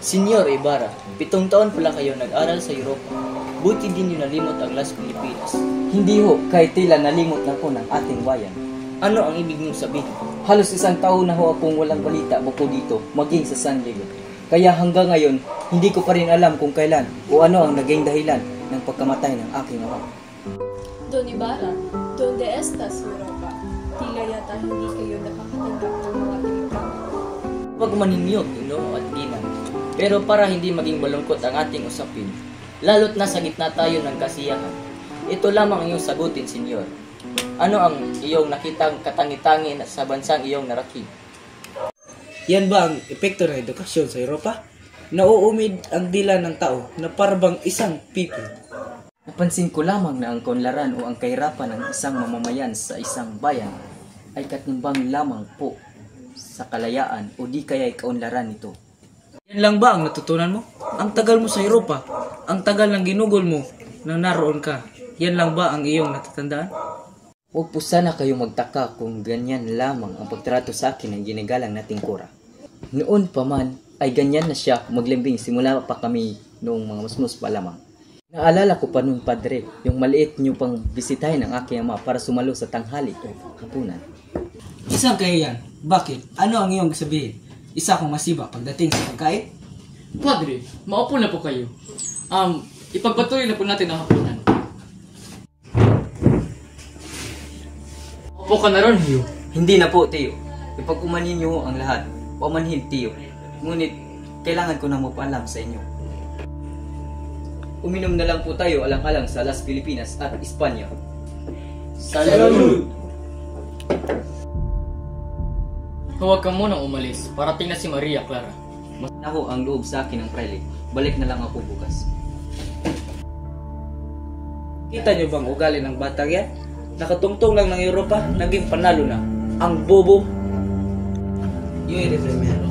Senyor Ibarra, 7 taon pala kayo nag-aral sa Europa. Buti din niyo nalimot ang Las Pilipinas. Hindi ho, kahit tila nalimot na ko ng ating bayan. Ano ang ibig niyong sabihin? Halos 1 taon na ho akong walang balita bukod dito, maging sa San Diego. Kaya hanggang ngayon, hindi ko pa rin alam kung kailan o ano ang naging dahilan ng pagkamatay ng aking ama. Don Ibarra, donde estas Europa? Tila yata hindi kayo nakakatanggap ng mga telegrama. Pagmaninyo, Ginoo at Ginang. Pero para hindi maging malungkot ang ating usapin, lalo't nasa gitna tayo ng kasiyahan, ito lamang ang iyong sagutin, Senyor. Ano ang iyong nakitang katangi-tangi sa bansang iyong narakit? Yan ba ang epekto ng edukasyon sa Europa? Nauumid ang dila ng tao na parabang isang pipi. Napansin ko lamang na ang kaunlaran o ang kahirapan ng isang mamamayan sa isang bayan ay katimbang lamang po sa kalayaan o di kaya'y kaunlaran nito. Yan lang ba ang natutunan mo? Ang tagal mo sa Europa, ang tagal ng ginugol mo nang naroon ka, yan lang ba ang iyong natatandaan? Huwag po sana kayong magtaka kung ganyan lamang ang pagtrato sa akin ng ginagalang nating kura. Noon pa man ay ganyan na siya maglambing simula pa kami noong mga musmus pa lamang. Naalala ko pa noon, Padre, yung maliit niyo pang bisitahin ang aking ama para sumalo sa tanghali o hapunan. Isang kayo yan. Bakit? Ano ang iyong sabihin? Isa akong masiba pagdating sa pagkain? Padre, maupo na po kayo. Ipagpatuloy na po natin ang hapunan. Upo ka na ron, Hugh. Hindi na po, Tiyo. Ipag-umanin niyo ang lahat. Pamanhin, Tiyo. Ngunit, kailangan ko na magpaalam sa inyo. Uminom na lang po tayo alang-alang sa Las Pilipinas at Espanya. Salud! Huwag ka munang umalis. Parating na si Maria Clara. Mas na ho ang loob sa akin ng prele. Balik na lang ako bukas. Kita niyo bang ugali ng batang yan? Nakatungtong lang ng Europa, naging panalo na. Ang bobo. Yun yung primero.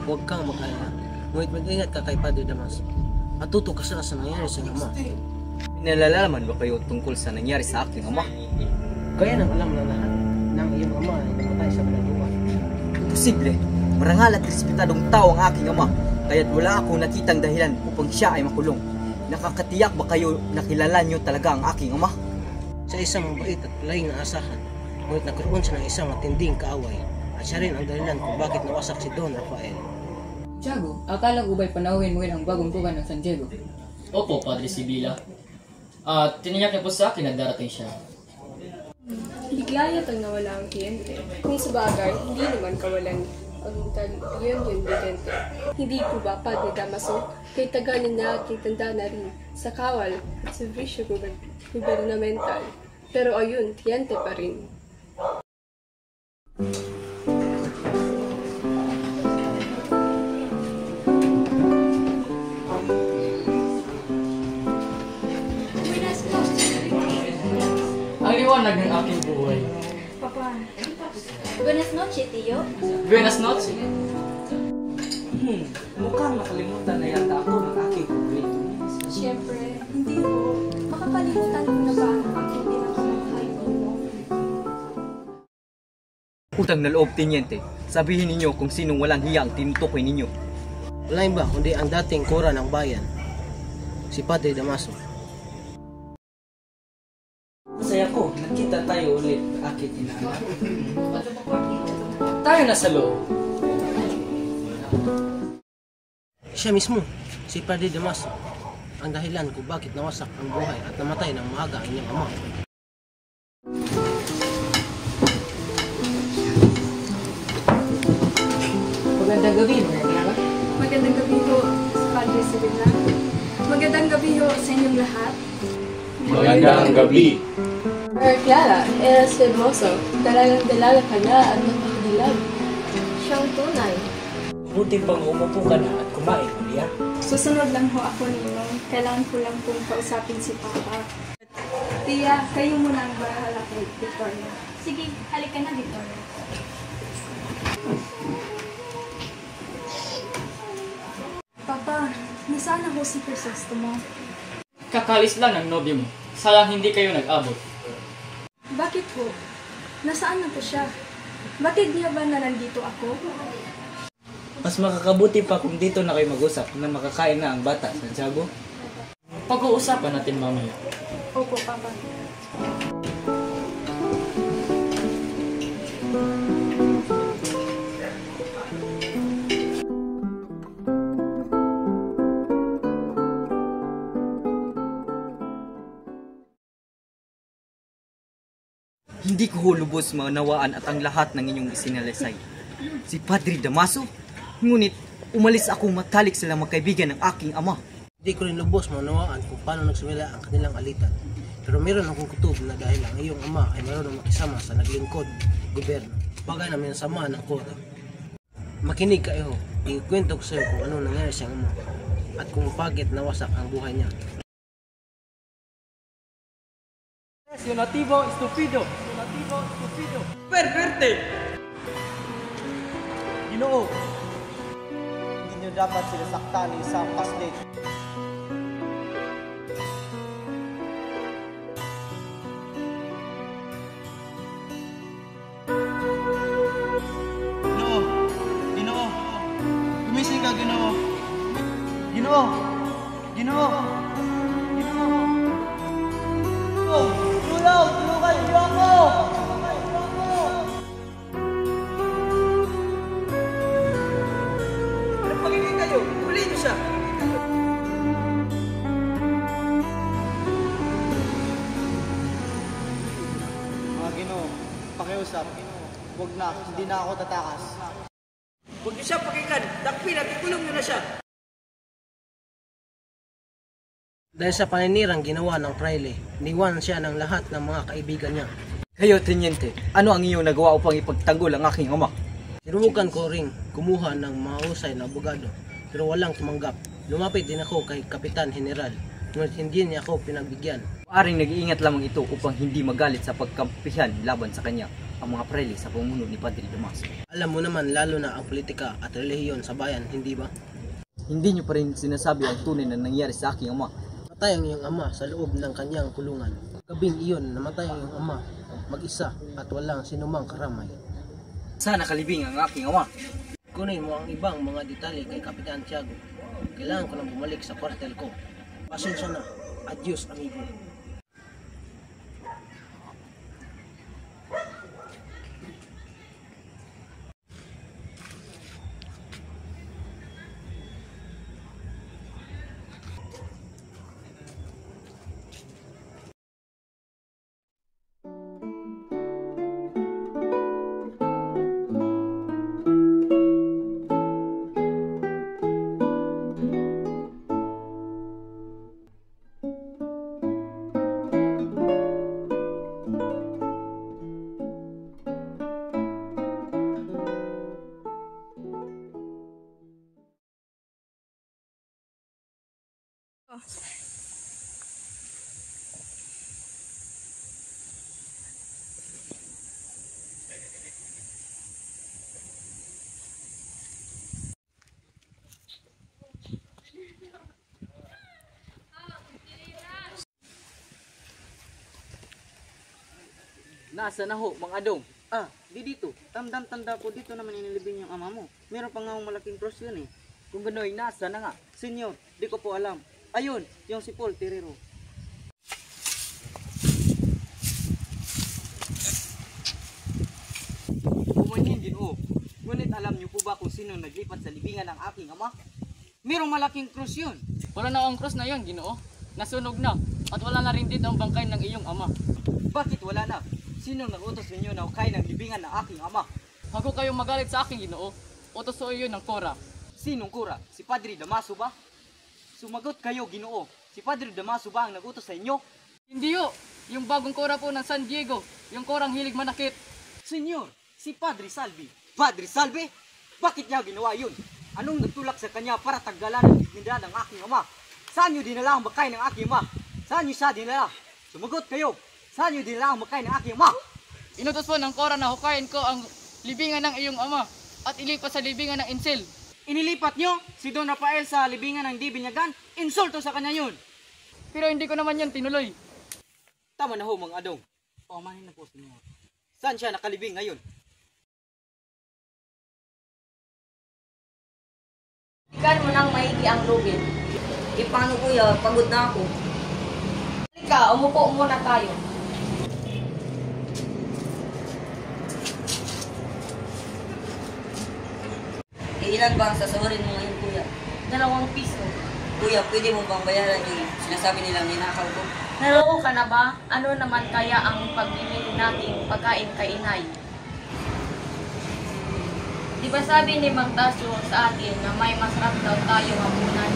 Huwag kang mag-alala. Ngunit mag-ingat ka kay Padre Damaso. Matuto ka sa nangyari sa iyong ama. Pinalalaman ba kayo tungkol sa nangyari sa aking ama? Kaya nang alam na lahat ng iyong ama ay namatay sa kaluluwa. Imposible. Marangal at respetadong tao ang aking ama. Kaya't wala akong nakitang dahilan upang siya ay makulong. Nakakatiyak ba kayo na kilala niyo talaga ang aking ama? Sa isang mabait at laing na asahan, ngunit nagkaroon siya ng isang matinding kaaway. At siya rin ang dahilan kung bakit nawasak si Don Rafael. Tiago, akala ko ba'y panauhin mo rin ang bagong tugan ng San Diego? Opo, Padre Sibila. Tiniyak niya po sa akin na darating siya. Bigla yatang nawala ang kliyente. Kung sa bagay, hindi naman kawalan ang yun bigente. Hindi po ba, Padre Damaso, kay taganin na aking tanda na rin sa kawal at servisyo gubernamental. Pero ayun, kliyente pa rin. Ang liwanag ng aking buhay. Papa. Buenas noches, tío. Buenas noches. Mukhang nakalimutan na yata ako ng aking paborito. Siyempre, hindi ko. Makakalimutan ko na ba ang aking pinakabuhay mo? Utang na loob, Teniente. Sabihin ninyo kung sinong walang hiya ang tinutukoy ninyo. Wala ba kundi ang dating kura ng bayan, si Padre Damaso. Masaya ko, nakita tayo ulit, aking inaanak. Tayo na sa loob. Siya mismo, si Padre Damaso, ang dahilan kung bakit nawasak ang buhay at namatay ng maaga ang inyong ama. Magandang gabi, Maria. Magandang gabi ho, Padre Sibila. Magandang gabi ho sa inyong lahat. Magandang gabi. Maria Clara, eres hermoso. Dalagang-dalaga ka na at napakadilag. Siyang tunay. Buti pang umupo ka na at kumain, Maria. Susunod lang ho ako ninyo. Kailangan ko lang pong kausapin si Papa. Tia, kayo muna ang bahala kay Victoria. Sige, halika na, Victoria. Nasaan ako si Crisostomo? Kakalis lang ng nobyo mo. Sayang hindi kayo nag-abot. Bakit po? Nasaan na po siya? Batid niya ba na nandito ako? Mas makakabuti pa kung dito na kayo mag-usap na makakain na ang bata, Santiago. Pag-uusapan natin mamaya. Opo, Papa. Hindi ko lubos maunawaan at ang lahat ng inyong isinalaysay. Si Padre Damaso, ngunit umalis ako matalik sila magkaibigan ng aking ama. Hindi ko rin lubos maunawaan kung paano nagsimula ang kanilang alitan. Pero meron akong kutob na dahil ang iyong ama ay marunong makisama sa naglingkod gobyerno. Bagay namin ang sama ng kota. Makinig kayo, ikwento ko sa iyo kung ano nangyari siyang ama at kung bakit nawasak ang buhay niya. Nativo estupido. Perverte! Ginoo, hindi nyo dapat sila saktan ni isang paslit. Ginoo, gumising ka, Ginoo. Ginoo, tulungan niyo ako! Mga Ginoo, pakiusap. Huwag na, hindi na ako tatakas. Huwag niyo siya pakinggan, dakpin at ikulong niyo na siya. Dahil sa paninirang ginawa ng praile, niwan siya ng lahat ng mga kaibigan niya. Kayo, Teniente, ano ang inyong nagawa upang ipagtanggol ang aking ama? Sinubukan ko ring kumuha ng mahusay na abogado, pero walang tumanggap. Lumapit din ako kay Kapitan General, ngunit hindi niya ako pinagbigyan. Maaring nag-iingat lamang ito upang hindi magalit sa pagkampihan laban sa kanya ang mga prele sa pamuno ni Padre Damaso. Alam mo naman lalo na ang politika at relihiyon sa bayan, hindi ba? Hindi niyo pa rin sinasabi ang tunay na nangyari sa aking ama. Namatay ang iyong ama sa loob ng kanyang kulungan. Gabing iyon, namatay ang iyong ama, mag-isa at walang sinumang karamay. Sana kalibing ang aking ama. Kunin mo ang ibang mga detalye kay Kapitan Tiago. Kailangan ko nang bumalik sa kwartel ko. Pasensya na. Adios, amigo. Nasa na ho, Mang Adong? Di dito. Tanda ko dito naman inilibing yung ama mo. Meron pa nga malaking cross yun eh. Kung gano'y nasa na nga. Senyor, di ko po alam. Ayun, yung si Paul Terrero. Bumanhin din o. Ngunit alam niyo po ba kung sino naglipat sa libingan ng aking ama? Merong malaking krus yun. Wala na ang cross na yan, Ginoo. Nasunog na. At wala na rin dito ang bangkay ng iyong ama. Bakit wala na? Sino nag-utos ninyo na ukay ng libingan ng aking ama? Bago kayong magalit sa akin, Ginoo, utos ko iyon ng Kora. Sinong kura? Si Padre Damaso ba? Sumagot kayo, Ginoo. Si Padre Damaso ba ang nag-utos sa inyo? Hindi yo, yung bagong Kora po ng San Diego, yung Korang hilig manakit. Senyor, si Padre Salvi. Padre Salvi? Bakit niya ginawa yun? Anong nagtulak sa kanya para tagalan ang dignidad ng aking ama? Saan niyo dinala ang bakay ng aking ama? Saan niyo siya dinala? Sumagot kayo. Saan niyo dinala ang bakay ng aking ama? Inutos po ng Kora na hukayin ko ang libingan ng iyong ama at ilipat sa libingan ng Insel. Inilipat nyo si Don Rafael sa libingan ng di binyagan. Insulto sa kanya yun. Pero hindi ko naman yan tinuloy. Tama na ho, mga Adong. Paumahin na po, Senyor. Saan siya nakalibing ngayon? Ikan mo nang maigi ang lugin. Paano kuya, pagod na ako. Halika, umupo muna tayo. Ilan ba ang sasawarin mo ngayon kuya? 2 piso. Kuya, pwede mo bang bayaran yung sinasabi nilang ninakaw ko? Naloko ka na ba? Ano naman kaya ang pagbibili nating pagkain kay inay? Di ba sabi ni Mang Tasyo sa atin na may masarap daw tayo hapunan?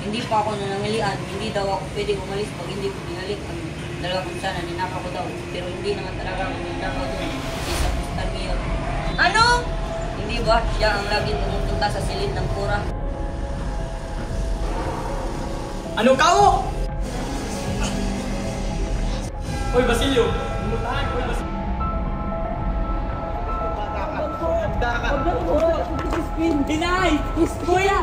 Hindi pa ako nanangilian. Hindi daw ako pwede umalis pag hindi ko binalik ang 2 pinsana. Ninakaw ko daw. Pero hindi naman talaga ako ninakaw doon. Isa Mr. Mayor. Ano? Hindi ba siya ang laging pumupunta sa silid ng kura? Ano ka mo? Hoy, Basilio! Lumutahan! Hoy, Basilio! Inay! Kuya!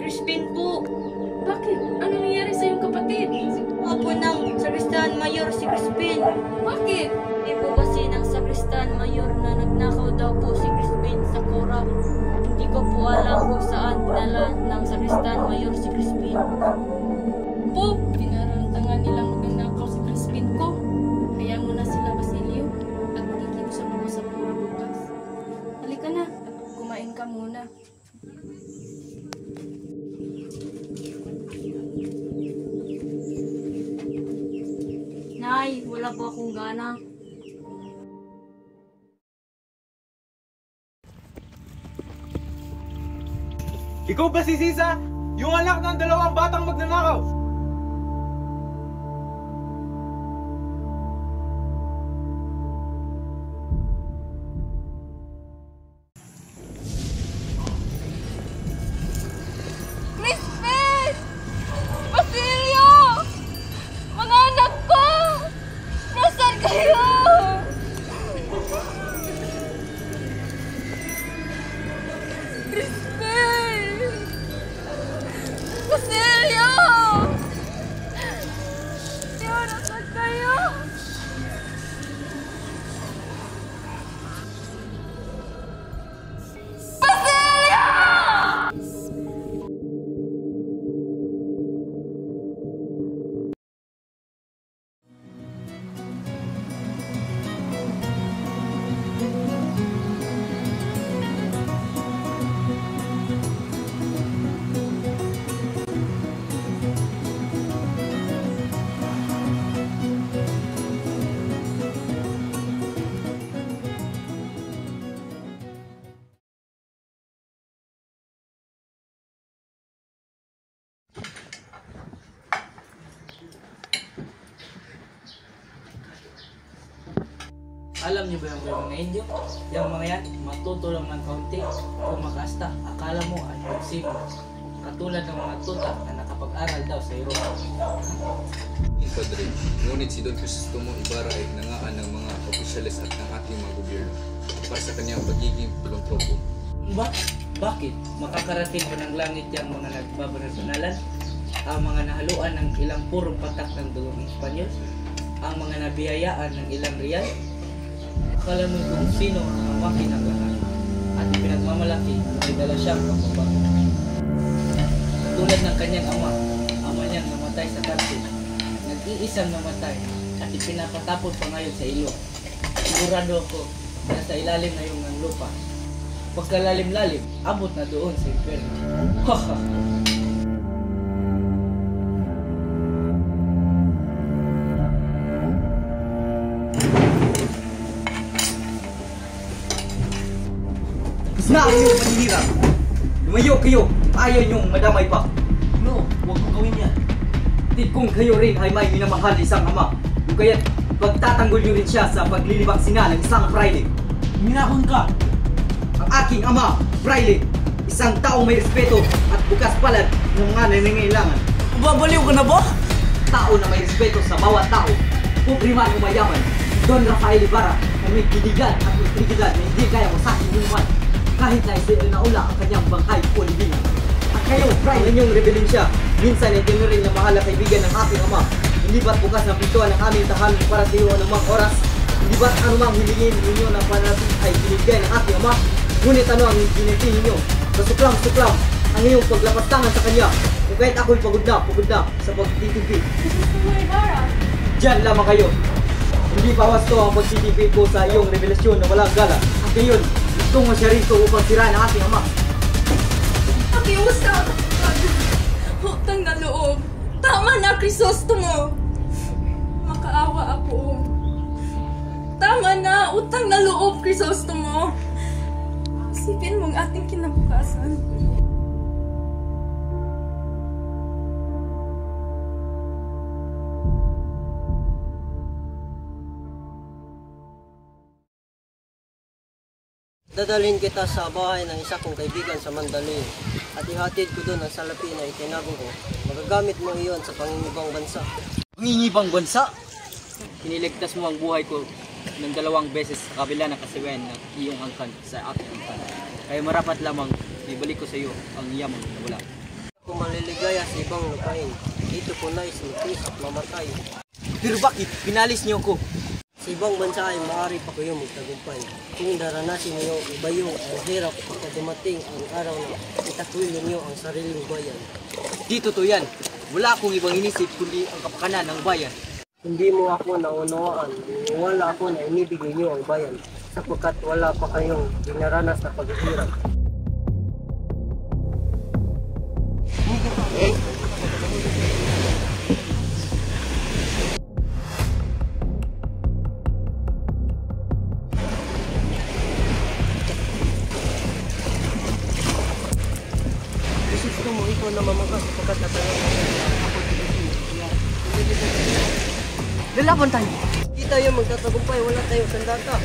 Crispin po. Bakit? Ano nangyari sa iyong kapatid? Apo ng Sakristan Mayor si Crispin. Bakit? Di po kasi ng Sakristan Mayor na nagnakaw daw po si Crispin sa kura. Hindi ko po alam kung saan dinala ng Sakristan Mayor si Crispin. Po, pinarantangan nilang magnanakaw si Crispin ko. Kaya mo na sila, Basilio. At magkikiusap mo sa pura bukas. Halika na at kumain ka muna. Nay, wala po akong gana. Ikaw ba si Sisa? Yung anak ng 2 batang magnanakaw? Crispin! Basilio! Mga anak ko! Nasaan kayo? Crispin! Basilio! Nasaan kayo? Alam niyo ba yung mga Indio? Yung mga yan, matutulong ng kaunti o makasta. Akala mo ay magsimo. Katulad ng mga tuta na nakapag-aral daw sa Europa. Padre, ngunit si Don Crisostomo Ibarra ay nangaan ng mga opisyalis at ng ating mga gobyerno para sa kanyang pagiging pilantроpo. Ba? Bakit? Makakarating ba ng langit yung mga nagbabanalan? Ang mga nahaluan ng ilang purong patak ng dugong Espanyol? Ang mga nabiyayaan ng ilang real? Akala mo kung sino ang makinang lahat at pinagmamalaki ay dala siyang pagbabago. Tulad ng kanyang ama niyang namatay sa kanto, nag-iisang namatay at ipinapatapon pa ngayon sa ilog. Sigurado ako na sa ilalim na yung ng lupa. Pagkalalim-lalim, abot na doon sa impyerno. Haha! Na kayo, manihirap! Lumayo kayo! ayaw niyong madamay pa. No, huwag mo gawin yan. Di kung kayo rin ay may minamahal isang ama, kung kaya't pagtatanggol niyo rin siya sa paglilibang sina ng isang Fraile. Minahon ka! Ang aking ama, Fraile, isang taong may respeto at bukas palad ng mga nangangailangan. Babaliw ka na ba? Tao na may respeto sa bawat tao, pobre man o mayaman. Don Rafael Ibarra na may kiligan at integridad na hindi kaya masakin inuman kahit na naula ang kanyang bangkay o libingan. At kayo, Fraile, ninyong rebelensya, minsan ay tinuring na mahal na kaibigan ng aking ama. Hindi ba't bukas ng pintuan ng aming tahanan para sa iyo anumang oras? Hindi ba't anumang hilingin ninyo na panatid ay binigay ng aking ama? Ngunit ano ang giniti ninyo? Kasuklam-suklam ang iyong paglapastangan sa kanya. Kung kahit ako'y pagod na sa pagtitipid. Diyan lamang kayo. Hindi pa wasto ang pagtitipid ko sa iyong revelasyon na walang gala. At ngayon, gusto mo siya rito upang siraan ang aking ama. Pakiusap! Utang na loob! Tama na, Crisostomo! Makaawa ako. Tama na! Utang na loob, Crisostomo! Isipin mo ang ating kinabukasan. Dadalhin kita sa bahay ng isa kong kaibigan sa Mandaluyong at ihatid ko doon ang salapi na itinago ko. Magagamit mo iyon sa pangingibang bansa. Pangingibang bansa? Kiniligtas mo ang buhay ko ng 2 beses sa kabila ng kasiwayan ng iyong angkan sa aking angkan. Kaya marapat lamang ibalik ko sa iyo ang yaman na wala. Kung maliligaya sa ibang lupain, dito ko nais magtis at mamatay. Pero bakit? Pinalis niyo ko. Sa ibang bansa ay maaari pa kayo magtagumpay. Kung daranasin niyo ibayong ang hirap kapag dumating ang araw na itakwil niyo ang sariling bayan. Dito to yan. Wala akong ibang inisip kundi ang kapakanan ng bayan. Hindi mo ako naunawaan. Wala ako na inibigay niyo ang bayan sapagkat wala pa kayong dinaranas na paghihirap. Gusto mo ikaw na mamakas sapagkat natanong ako Lalaban tayo! Hindi tayo magtatagumpay, wala tayong sandata.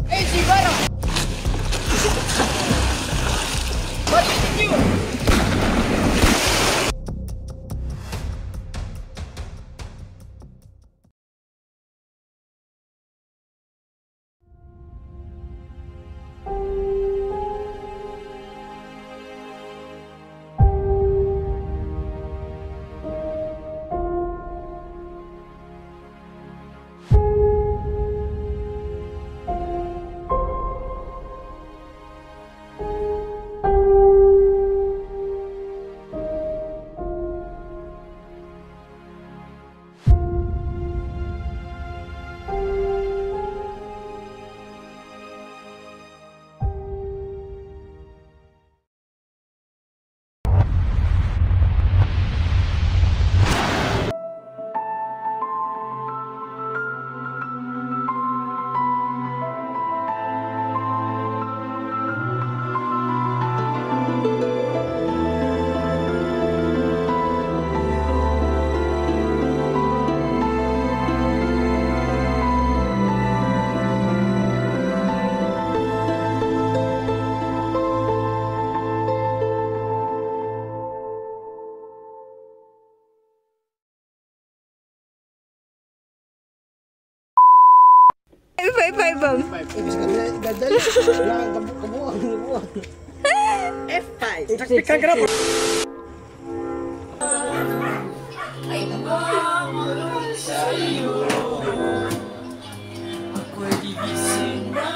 Eh, si Ibarra! What did you? F5, F5. Ako'y gigising na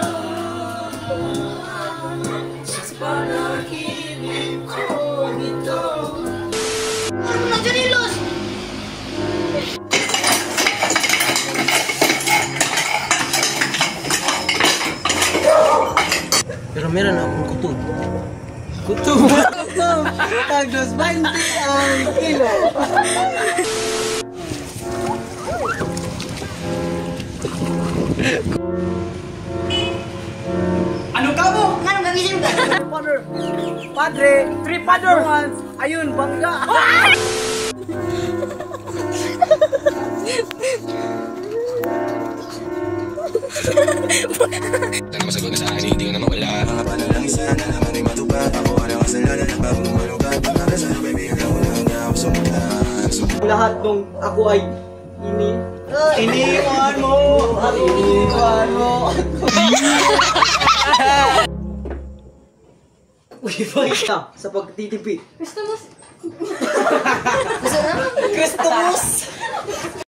sa panaginip ko nito. Magdanilos! Pero meron akong kutob. Kutob? Tagos 20 ang kilo. Ano ka mo? Nga nang gamisin ka? father. Padre, three father. Ayun, bangga. Sana masagot ka sa akin, hindi ka na mawala. Mga panalang isa na naman ay matupad. Ako ang kasalanan na pagmamalugat. Para sa'yo, baby, ikaw lang ako sumulat. Lahat nung ako ay iniwan mo. Iniwan mo. Uy, bakit ka sa pagtitipid? Gusto mo... Gusto mo?